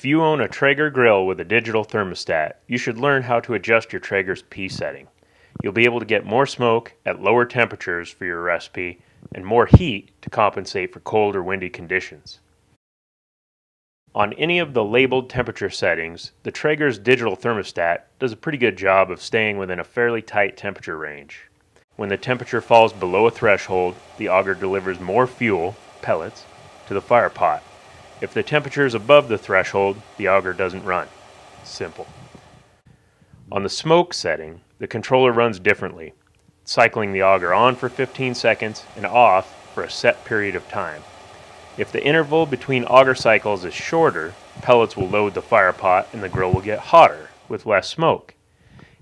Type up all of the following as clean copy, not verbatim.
If you own a Traeger grill with a digital thermostat, you should learn how to adjust your Traeger's P setting. You'll be able to get more smoke at lower temperatures for your recipe and more heat to compensate for cold or windy conditions. On any of the labeled temperature settings, the Traeger's digital thermostat does a pretty good job of staying within a fairly tight temperature range. When the temperature falls below a threshold, the auger delivers more fuel, pellets, to the fire pot. If the temperature is above the threshold, the auger doesn't run. Simple. On the smoke setting, the controller runs differently, cycling the auger on for 15 seconds and off for a set period of time. If the interval between auger cycles is shorter, pellets will load the fire pot and the grill will get hotter with less smoke.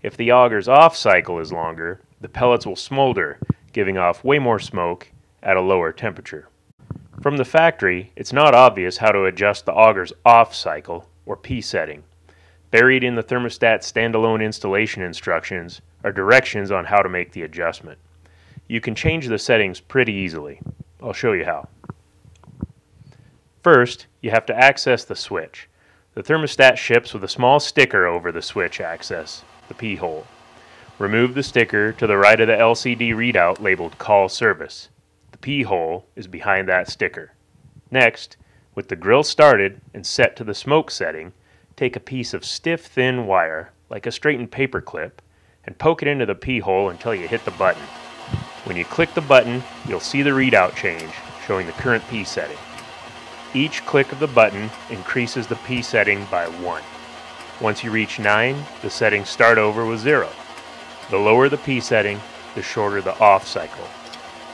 If the auger's off cycle is longer, the pellets will smolder, giving off way more smoke at a lower temperature. From the factory, it's not obvious how to adjust the auger's off cycle, or P setting. Buried in the thermostat standalone installation instructions are directions on how to make the adjustment. You can change the settings pretty easily. I'll show you how. First, you have to access the switch. The thermostat ships with a small sticker over the switch access, the P hole. Remove the sticker to the right of the LCD readout labeled Call Service. The P hole is behind that sticker. Next, with the grill started and set to the smoke setting, take a piece of stiff, thin wire, like a straightened paper clip, and poke it into the P hole until you hit the button. When you click the button, you'll see the readout change, showing the current P setting. Each click of the button increases the P setting by 1. Once you reach 9, the settings start over with 0. The lower the P setting, the shorter the off cycle.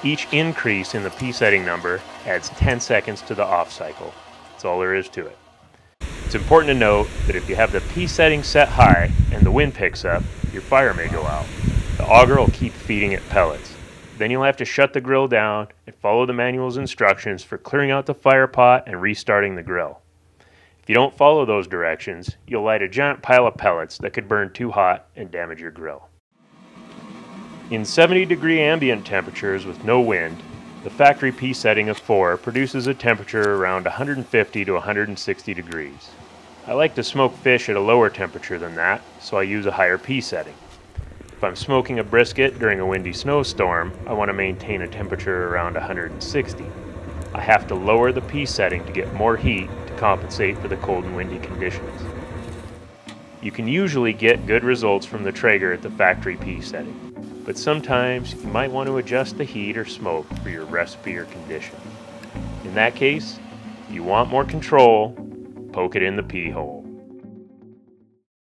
Each increase in the P setting number adds 10 seconds to the off cycle. That's all there is to it. It's important to note that if you have the P setting set high and the wind picks up, your fire may go out. The auger will keep feeding it pellets. Then you'll have to shut the grill down and follow the manual's instructions for clearing out the fire pot and restarting the grill. If you don't follow those directions, you'll light a giant pile of pellets that could burn too hot and damage your grill. In 70-degree ambient temperatures with no wind, the factory P setting of 4 produces a temperature around 150 to 160 degrees. I like to smoke fish at a lower temperature than that, so I use a higher P setting. If I'm smoking a brisket during a windy snowstorm, I want to maintain a temperature around 160. I have to lower the P setting to get more heat to compensate for the cold and windy conditions. You can usually get good results from the Traeger at the factory P setting, but sometimes you might want to adjust the heat or smoke for your recipe or condition. In that case, if you want more control, poke it in the P hole.